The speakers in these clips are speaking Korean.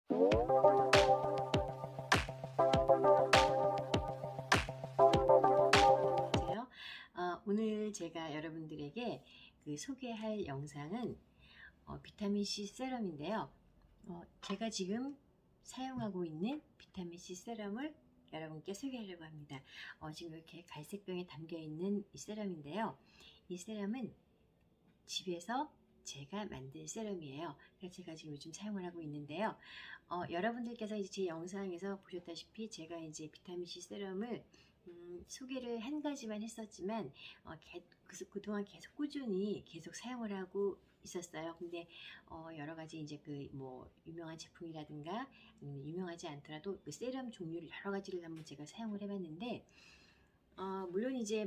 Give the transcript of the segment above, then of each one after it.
안녕하세요. 오늘 제가 여러분들에게 소개할 영상은 비타민C 세럼인데요. 제가 지금 사용하고 있는 비타민C 세럼을 여러분께 소개하려고 합니다. 지금 이렇게 갈색 병에 담겨 있는 이 세럼인데요. 이 세럼은 집에서 제가 만든 세럼이에요. 그래서 제가 지금 요즘 사용을 하고 있는데요. 여러분들께서 이제 제 영상에서 보셨다시피 제가 이제 비타민C 세럼을 소개를 한 가지만 했었지만 그동안 계속 꾸준히 계속 사용을 하고 있었어요. 근데 여러 가지 이제 유명한 제품이라든가 유명하지 않더라도 그 세럼 종류를 여러 가지를 한번 제가 사용을 해봤는데 물론 이제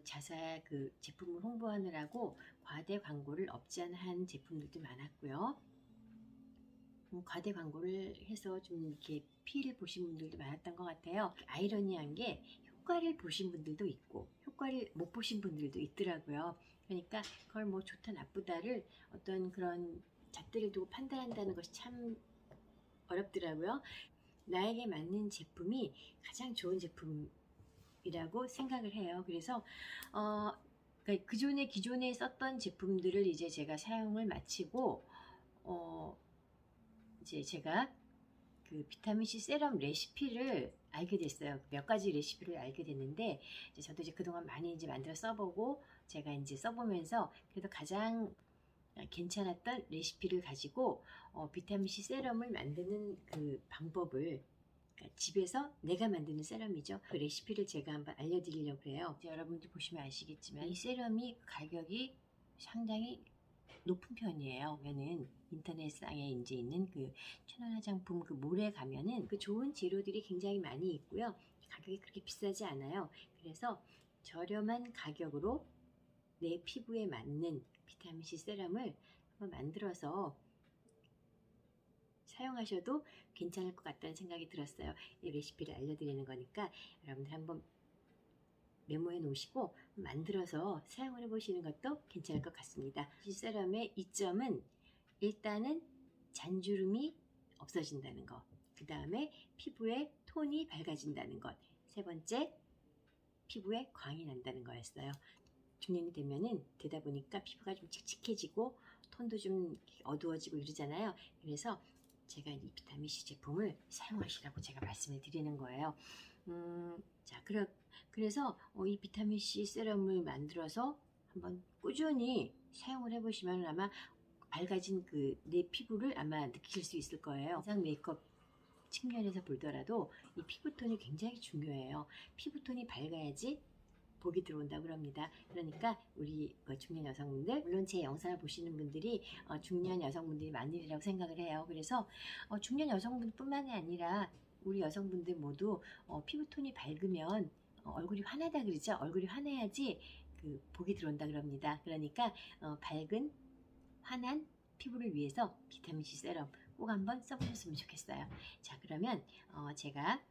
자사 제품을 홍보하느라고 과대 광고를 없지않은 제품들도 많았고요. 과대 광고를 해서 좀 이렇게 피해를 보신 분들도 많았던 것 같아요. 아이러니한 게 효과를 보신 분들도 있고 효과를 못 보신 분들도 있더라고요. 그러니까 그걸 뭐 좋다 나쁘다를 어떤 그런 잣대를 두고 판단한다는 것이 참 어렵더라고요. 나에게 맞는 제품이 가장 좋은 제품이라고 생각을 해요. 그래서 그러니까 기존에 썼던 제품들을 이제 제가 사용을 마치고 이제 제가 그 비타민C 세럼 레시피를 알게 됐어요. 몇 가지 레시피를 알게 됐는데 저도 이제 그동안 많이 이제 만들어 써보고 제가 이제 써보면서 그래도 가장 괜찮았던 레시피를 가지고 비타민C 세럼을 만드는 그 방법을, 그러니까 집에서 내가 만드는 세럼이죠. 그 레시피를 제가 한번 알려드리려고 해요. 여러분들 보시면 아시겠지만 이 세럼이 가격이 상당히 높은 편이에요. 왜냐면 인터넷상에 이제 있는 그 천연 화장품 그 몰에 가면은 그 좋은 재료들이 굉장히 많이 있고요. 가격이 그렇게 비싸지 않아요. 그래서 저렴한 가격으로 내 피부에 맞는 비타민C 세럼을 한번 만들어서 사용하셔도 괜찮을 것 같다는 생각이 들었어요. 이 레시피를 알려드리는 거니까 여러분들 한번 메모해 놓으시고 만들어서 사용을 해보시는 것도 괜찮을 것 같습니다. 이 세럼의 이점은 일단은 잔주름이 없어진다는 것, 그 다음에 피부의 톤이 밝아진다는 것, 세 번째 피부에 광이 난다는 거였어요. 중년이 되다 보니까 피부가 좀 칙칙해지고 톤도 좀 어두워지고 이러잖아요. 그래서 제가 이 비타민C 제품을 사용하시라고 제가 말씀을 드리는 거예요. 그래서 이 비타민C 세럼을 만들어서 한번 꾸준히 사용을 해보시면 아마 밝아진 내 피부를 아마 느낄 수 있을 거예요. 영상 메이크업 측면에서 보더라도 이 피부톤이 굉장히 중요해요. 피부톤이 밝아야지 복이 들어온다고 그럽니다. 그러니까 우리 중년 여성분들, 물론 제 영상을 보시는 분들이 중년 여성분들이 많으리라고 생각을 해요. 그래서 중년 여성분뿐만이 아니라 우리 여성분들 모두 피부톤이 밝으면 얼굴이 환하다 그러죠. 얼굴이 환해야지 복이 들어온다 그럽니다. 그러니까 밝은 환한 피부를 위해서 비타민C 세럼 꼭 한번 써보셨으면 좋겠어요. 자, 그러면 제가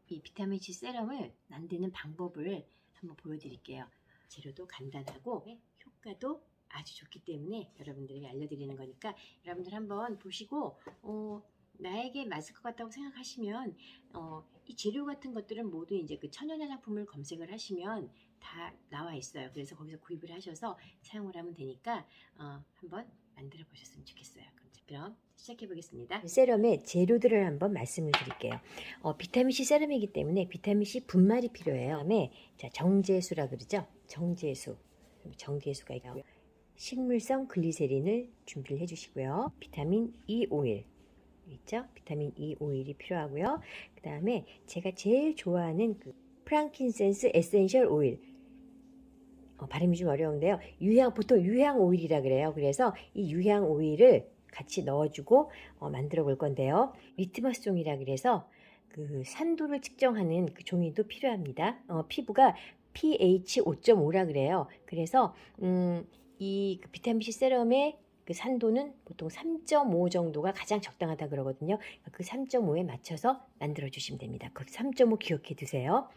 이 비타민C 세럼을 만드는 방법을 한번 보여드릴게요. 재료도 간단하고 효과도 아주 좋기 때문에 여러분들에게 알려드리는 거니까 여러분들 한번 보시고 나에게 맞을 것 같다고 생각하시면 이 재료 같은 것들은 모두 이제 그 천연 화장품을 검색을 하시면 다 나와 있어요. 그래서 거기서 구입을 하셔서 사용을 하면 되니까 한번 만들어 보셨으면 좋겠어요. 그럼 시작해 보겠습니다. 세럼의 재료들을 한번 말씀을 드릴게요. 비타민C 세럼이기 때문에 비타민C 분말이 필요해요. 그다음에 정제수라 그러죠. 정제수가 있고요. 식물성 글리세린을 준비를 해주시고요. 비타민 E 오일 있죠? 비타민 E 오일이 필요하고요. 그 다음에 제가 제일 좋아하는 프랑킨센스 에센셜 오일, 발음이 좀 어려운데요. 보통 유향 오일이라 그래요. 그래서 이 유향 오일을 같이 넣어주고 만들어 볼 건데요. 리트머스 종이라 그래서 그 산도를 측정하는 그 종이도 필요합니다. 피부가 pH 5.5라 그래요. 그래서 이 비타민C 세럼의 그 산도는 보통 3.5 정도가 가장 적당하다 그러거든요. 그 3.5에 맞춰서 만들어 주시면 됩니다. 그 3.5 기억해 두세요.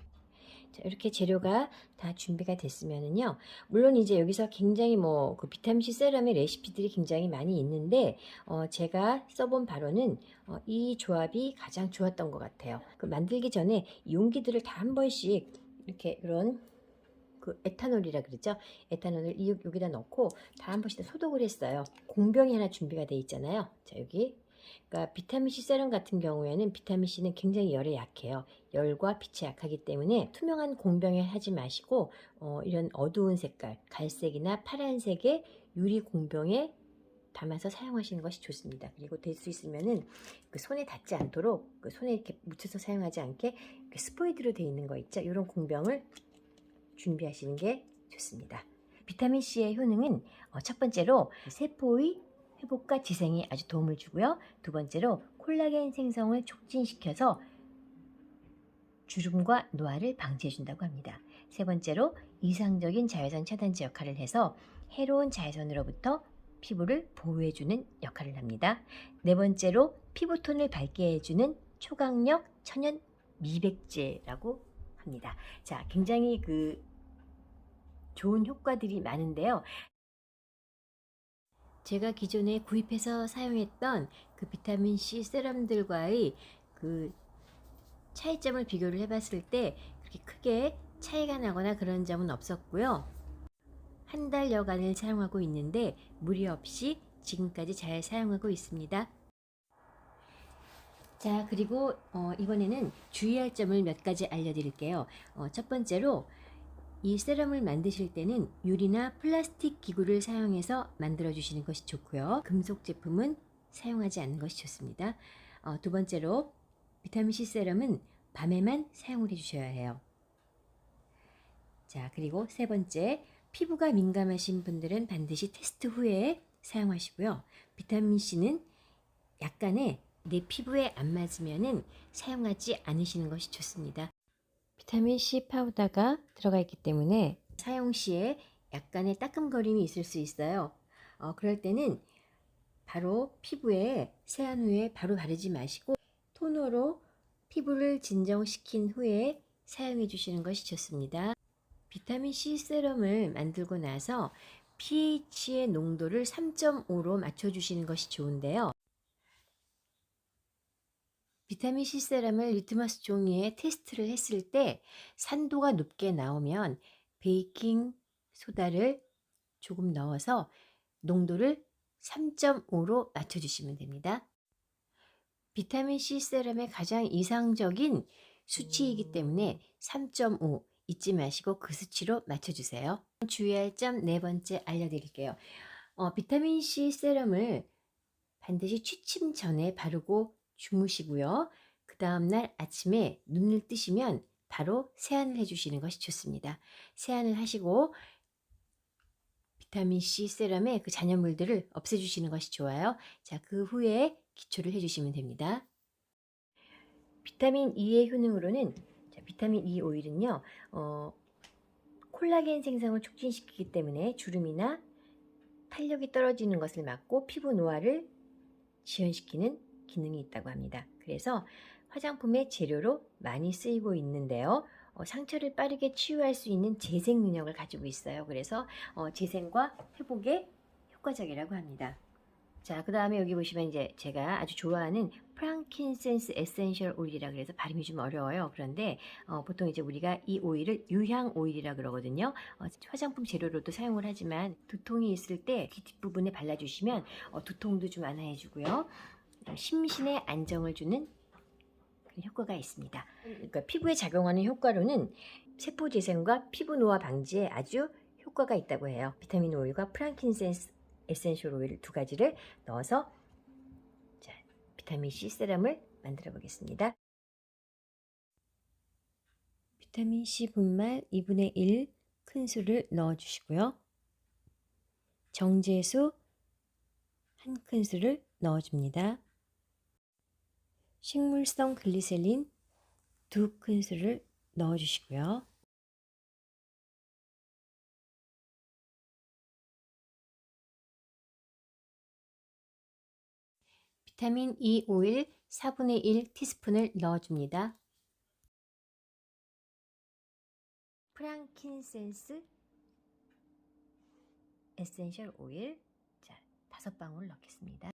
자, 이렇게 재료가 다 준비가 됐으면은요. 물론 이제 여기서 굉장히 뭐 그 비타민C 세럼의 레시피들이 굉장히 많이 있는데 제가 써본 바로는 이 조합이 가장 좋았던 것 같아요. 그 만들기 전에 용기들을 다 한 번씩 이렇게 이런 그 에탄올이라 그러죠. 에탄올을 여기다 넣고 다 한 번씩 소독을 했어요. 공병이 하나 준비가 돼 있잖아요. 자, 여기. 그러니까 비타민C 세럼 같은 경우에는 비타민C는 굉장히 열에 약해요. 열과 빛에 약하기 때문에 투명한 공병에 하지 마시고 이런 어두운 색깔, 갈색이나 파란색의 유리 공병에 담아서 사용하시는 것이 좋습니다. 그리고 될 수 있으면은 그 손에 닿지 않도록 그 손에 이렇게 묻혀서 사용하지 않게 스포이드로 되어 있는 거 있죠. 이런 공병을 준비하시는 게 좋습니다. 비타민C의 효능은 첫 번째로 세포의 회복과 재생에 아주 도움을 주고요. 두 번째로 콜라겐 생성을 촉진시켜서 주름과 노화를 방지해 준다고 합니다. 세 번째로 이상적인 자외선 차단제 역할을 해서 해로운 자외선으로부터 피부를 보호해 주는 역할을 합니다. 네 번째로 피부톤을 밝게 해주는 초강력 천연 미백제라고 합니다. 자, 굉장히 좋은 효과들이 많은데요. 제가 기존에 구입해서 사용했던 그 비타민C 세럼들과의 그 차이점을 비교를 해봤을 때 그렇게 크게 차이가 나거나 그런 점은 없었고요. 한 달여간을 사용하고 있는데 무리 없이 지금까지 잘 사용하고 있습니다. 자, 그리고 이번에는 주의할 점을 몇 가지 알려드릴게요. 첫 번째로 이 세럼을 만드실 때는 유리나 플라스틱 기구를 사용해서 만들어 주시는 것이 좋고요. 금속 제품은 사용하지 않는 것이 좋습니다. 두 번째로 비타민C 세럼은 밤에만 사용을 해주셔야 해요. 자, 그리고 세 번째, 피부가 민감하신 분들은 반드시 테스트 후에 사용하시고요. 비타민C는 약간의 내 피부에 안 맞으면은 사용하지 않으시는 것이 좋습니다. 비타민C 파우더가 들어가 있기 때문에 사용 시에 약간의 따끔거림이 있을 수 있어요. 그럴 때는 바로 피부에 세안 후에 바로 바르지 마시고 토너로 피부를 진정시킨 후에 사용해 주시는 것이 좋습니다. 비타민C 세럼을 만들고 나서 pH의 농도를 3.5로 맞춰주시는 것이 좋은데요. 비타민C 세럼을 리트머스 종이에 테스트를 했을 때 산도가 높게 나오면 베이킹 소다를 조금 넣어서 농도를 3.5로 맞춰주시면 됩니다. 비타민C 세럼의 가장 이상적인 수치이기 때문에 3.5 잊지 마시고 그 수치로 맞춰주세요. 주의할 점 네 번째 알려드릴게요. 비타민C 세럼을 반드시 취침 전에 바르고 주무시고요. 그 다음날 아침에 눈을 뜨시면 바로 세안을 해주시는 것이 좋습니다. 세안을 하시고 비타민C 세럼의 그 잔여물들을 없애주시는 것이 좋아요. 자, 그 후에 기초를 해주시면 됩니다. 비타민 E의 효능으로는 비타민 E 오일은요, 콜라겐 생성을 촉진시키기 때문에 주름이나 탄력이 떨어지는 것을 막고 피부 노화를 지연시키는 기능이 있다고 합니다. 그래서 화장품의 재료로 많이 쓰이고 있는데요. 상처를 빠르게 치유할 수 있는 재생 능력을 가지고 있어요. 그래서 재생과 회복에 효과적이라고 합니다. 자, 그 다음에 여기 보시면 이제 제가 아주 좋아하는 프랑킨센스 에센셜 오일이라 그래서 발음이 좀 어려워요. 그런데 보통 이제 우리가 이 오일을 유향 오일이라 그러거든요. 화장품 재료로도 사용을 하지만 두통이 있을 때 귀 뒷부분에 발라주시면 두통도 좀 완화해 주고요. 심신에 안정을 주는 효과가 있습니다. 그러니까 피부에 작용하는 효과로는 세포 재생과 피부 노화 방지에 아주 효과가 있다고 해요. 비타민 오일과 프랑킨센스 에센셜 오일 두 가지를 넣어서 비타민 C 세럼을 만들어 보겠습니다. 비타민 C 분말 2분의 1 큰술을 넣어 주시고요. 정제수 1큰술을 넣어 줍니다. 식물성 글리세린 2큰술을 넣어 주시고요. 비타민 E 오일 4분의 1 티스푼을 넣어줍니다. 프랑킨센스 에센셜 오일, 자, 5방울 넣겠습니다.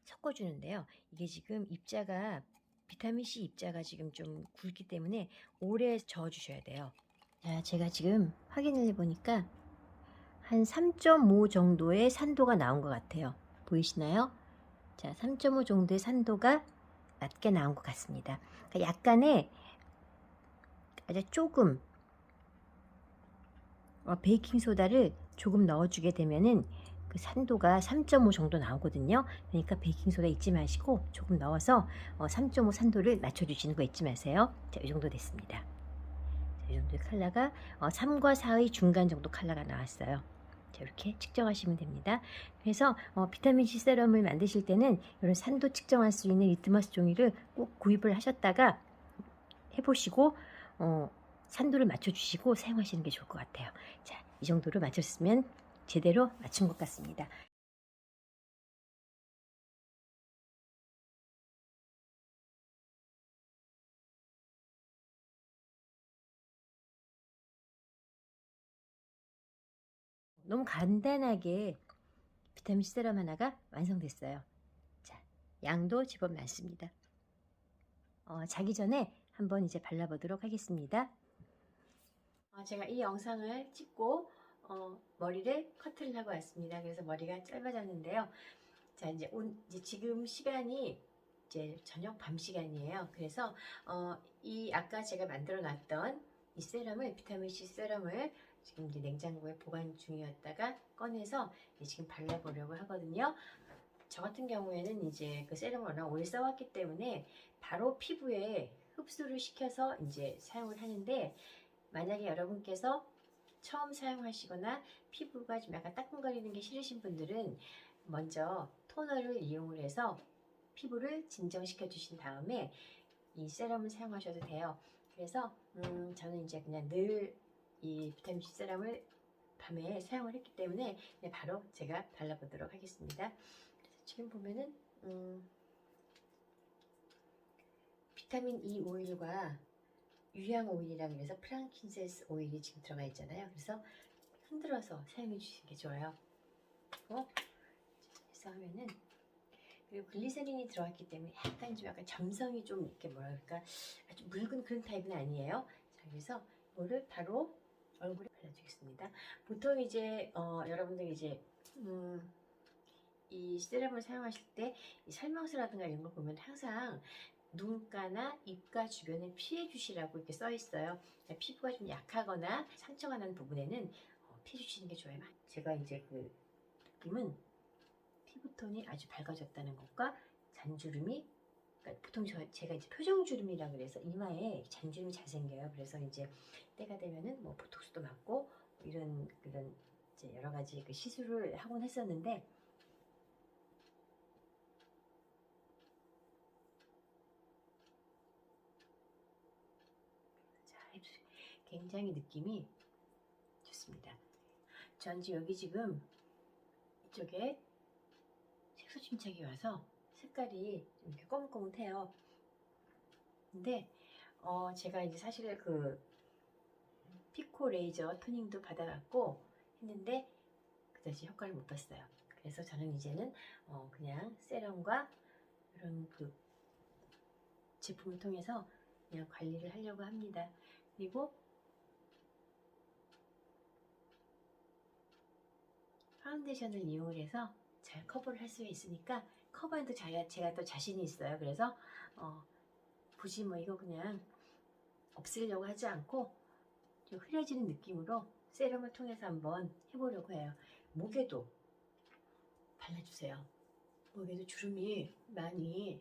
섞어주는데요. 이게 지금 입자가 비타민C 입자가 지금 좀 굵기 때문에 오래 저어주셔야 돼요. 자, 제가 지금 확인을 해보니까 한 3.5 정도의 산도가 나온 것 같아요. 보이시나요? 자, 3.5 정도의 산도가 낮게 나온 것 같습니다. 그러니까 약간의 아주 조금 베이킹소다를 조금 넣어주게 되면은 그 산도가 3.5 정도 나오거든요. 그러니까 베이킹소다 잊지 마시고 조금 넣어서 3.5 산도를 맞춰주시는 거 잊지 마세요. 자, 이 정도 됐습니다. 자, 이 정도의 컬러가 3과 4의 중간 정도 컬러가 나왔어요. 자, 이렇게 측정하시면 됩니다. 그래서 비타민C 세럼을 만드실 때는 이런 산도 측정할 수 있는 리트머스 종이를 꼭 구입을 하셨다가 해보시고 산도를 맞춰주시고 사용하시는 게 좋을 것 같아요. 자, 이 정도로 맞췄으면 제대로 맞춘 것 같습니다. 너무 간단하게 비타민C 세럼 하나가 완성됐어요. 자, 양도 제법 많습니다. 자기 전에 한번 이제 발라보도록 하겠습니다. 제가 이 영상을 찍고 머리를 커트를 하고 왔습니다. 그래서 머리가 짧아졌는데요. 자, 이제 지금 시간이 이제 저녁 밤 시간이에요. 그래서 이 아까 제가 만들어 놨던 이 세럼을, 비타민C 세럼을 지금 이제 냉장고에 보관 중이었다가 꺼내서 지금 발라보려고 하거든요. 저 같은 경우에는 이제 그 세럼을 워낙 오래 써왔기 때문에 바로 피부에 흡수를 시켜서 이제 사용을 하는데, 만약에 여러분께서 처음 사용하시거나 피부가 좀 약간 따끔거리는 게 싫으신 분들은 먼저 토너를 이용을 해서 피부를 진정시켜 주신 다음에 이 세럼을 사용하셔도 돼요. 그래서 저는 이제 그냥 늘 이 비타민C 세럼을 밤에 사용을 했기 때문에 그냥 바로 제가 발라보도록 하겠습니다. 그래서 지금 보면은 비타민 E 오일과 유향 오일이라 그래서 프랑킨센스 오일이 지금 들어가 있잖아요. 그래서 흔들어서 사용해 주시는 게 좋아요. 그리고 해서 하면은, 그리고 글리세린이 들어갔기 때문에 약간 점성이 좀 이렇게 뭐랄까 아주 묽은 그런 타입은 아니에요. 자, 그래서 이거를 바로 얼굴에 발라주겠습니다. 보통 이제 여러분들이 이제 이 세럼을 사용하실 때 이 설명서라든가 이런 걸 보면 항상 눈가나 입가 주변을 피해 주시라고 이렇게 써 있어요. 피부가 좀 약하거나 상처가 난 부분에는 피해 주시는 게 좋아요. 제가 이제 그 느낌은 피부톤이 아주 밝아졌다는 것과 잔주름이, 그러니까 보통 제가 이제 표정주름이라 그래서 이마에 잔주름이 잘 생겨요. 그래서 이제 때가 되면은 뭐 보톡스도 맞고 이런 이제 여러 가지 그 시술을 하곤 했었는데, 굉장히 느낌이 좋습니다. 전 지금 여기 지금 이쪽에 색소 침착이 와서 색깔이 좀 이렇게 거뭇거뭇해요. 근데 제가 이제 사실 그 피코 레이저 토닝도 받아갖고 했는데 그다지 효과를 못 봤어요. 그래서 저는 이제는 그냥 세럼과 이런 그 제품을 통해서 그냥 관리를 하려고 합니다. 그리고 파운데이션을 이용을 해서 잘 커버를 할 수 있으니까, 커버에도 제가 또 자신이 있어요. 그래서 굳이 뭐 이거 그냥 없애려고 하지 않고 좀 흐려지는 느낌으로 세럼을 통해서 한번 해보려고 해요. 목에도 발라주세요. 목에도 주름이 많이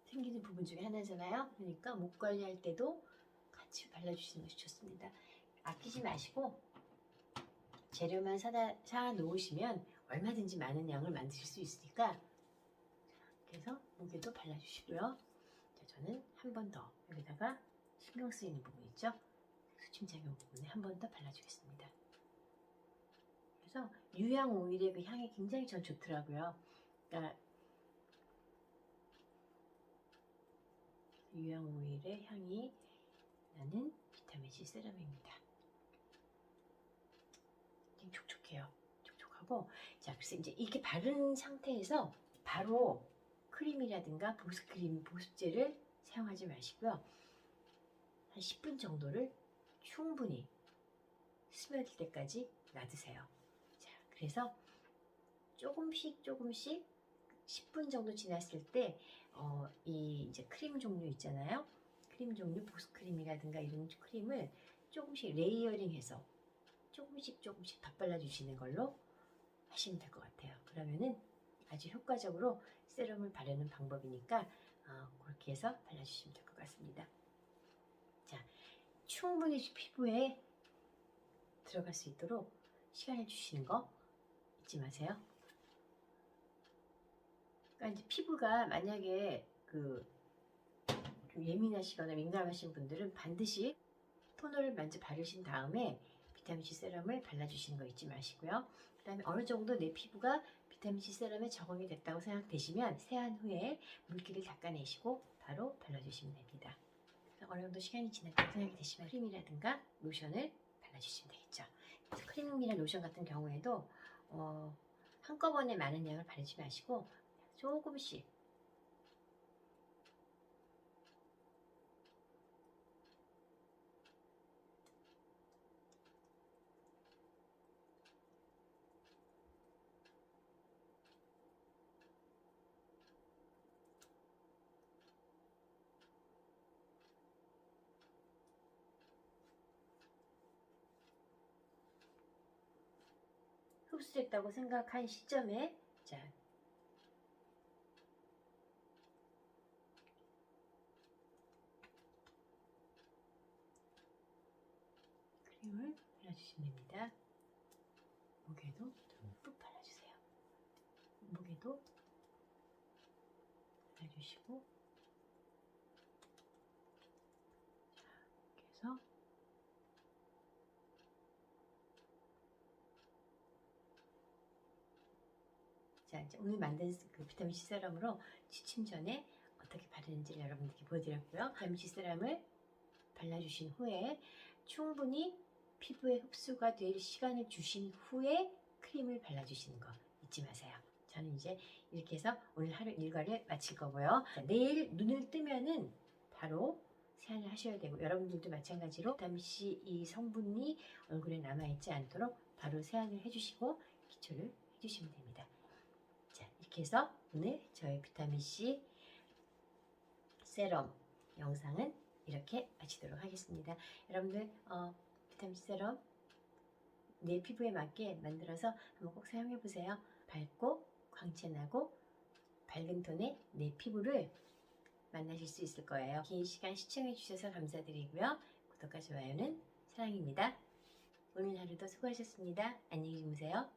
생기는 부분 중에 하나잖아요. 그러니까 목 관리할 때도 같이 발라주시는 것이 좋습니다. 아끼지 마시고 재료만 사 놓으시면 얼마든지 많은 양을 만드실 수 있으니까, 그래서 목에도 발라주시고요. 자, 저는 한 번 더 여기다가 신경 쓰이는 부분 있죠? 수침작용 부분에 한 번 더 발라주겠습니다. 그래서 유향 오일의 그 향이 굉장히 전 좋더라고요. 그러니까 유향 오일의 향이 나는 비타민C 세럼입니다. 굉장히 촉촉해요. 촉촉하고, 자, 그래서 이제 이렇게 바른 상태에서 바로 크림이라든가 보습크림, 보습제를 사용하지 마시고요. 한 10분 정도를 충분히 스며들 때까지 놔두세요. 자, 그래서 조금씩 10분 정도 지났을 때 이 이제 크림 종류 있잖아요. 크림 종류, 보습크림이라든가 이런 크림을 조금씩 레이어링해서 조금씩 덧발라 주시는 걸로 하시면 될 것 같아요. 그러면은 아주 효과적으로 세럼을 바르는 방법이니까 그렇게 해서 발라주시면 될 것 같습니다. 자, 충분히 피부에 들어갈 수 있도록 시간을 주시는 거 잊지 마세요. 그러니까 이제 피부가 만약에 좀 예민하시거나 민감하신 분들은 반드시 토너를 먼저 바르신 다음에 비타민C 세럼을 발라주시는 거 잊지 마시고요. 그 다음에 어느 정도 내 피부가 비타민C 세럼에 적응이 됐다고 생각되시면 세안 후에 물기를 닦아내시고 바로 발라주시면 됩니다. 어느 정도 시간이 지났다고 생각이 되시면 크림이라든가 로션을 발라주시면 되겠죠. 그래서 크림이나 로션 같은 경우에도 한꺼번에 많은 양을 바르지 마시고 조금씩 흡수됐다고 생각한 시점에 자, 크림을 발라주시면 됩니다. 목에도 듬뿍 발라주세요. 목에도 발라주시고 이렇게 해서 자, 이제 오늘 만든 그 비타민C 세럼으로 취침 전에 어떻게 바르는지를 여러분들께 보여드렸고요. 비타민C 세럼을 발라주신 후에 충분히 피부에 흡수가 될 시간을 주신 후에 크림을 발라주시는 거 잊지 마세요. 저는 이제 이렇게 해서 오늘 하루 일과를 마칠 거고요. 자, 내일 눈을 뜨면은 바로 세안을 하셔야 되고 여러분들도 마찬가지로 비타민C 이 성분이 얼굴에 남아있지 않도록 바로 세안을 해주시고 기초를 해주시면 됩니다. 자, 이렇게 해서 오늘 저의 비타민C 세럼 영상은 이렇게 마치도록 하겠습니다. 여러분들 비타민C 세럼 내 피부에 맞게 만들어서 한번 꼭 사용해 보세요. 밝고 광채나고 밝은 톤의 내 피부를 만나실 수 있을 거예요. 긴 시간 시청해 주셔서 감사드리고요. 구독과 좋아요는 사랑입니다. 오늘 하루도 수고하셨습니다. 안녕히 주무세요.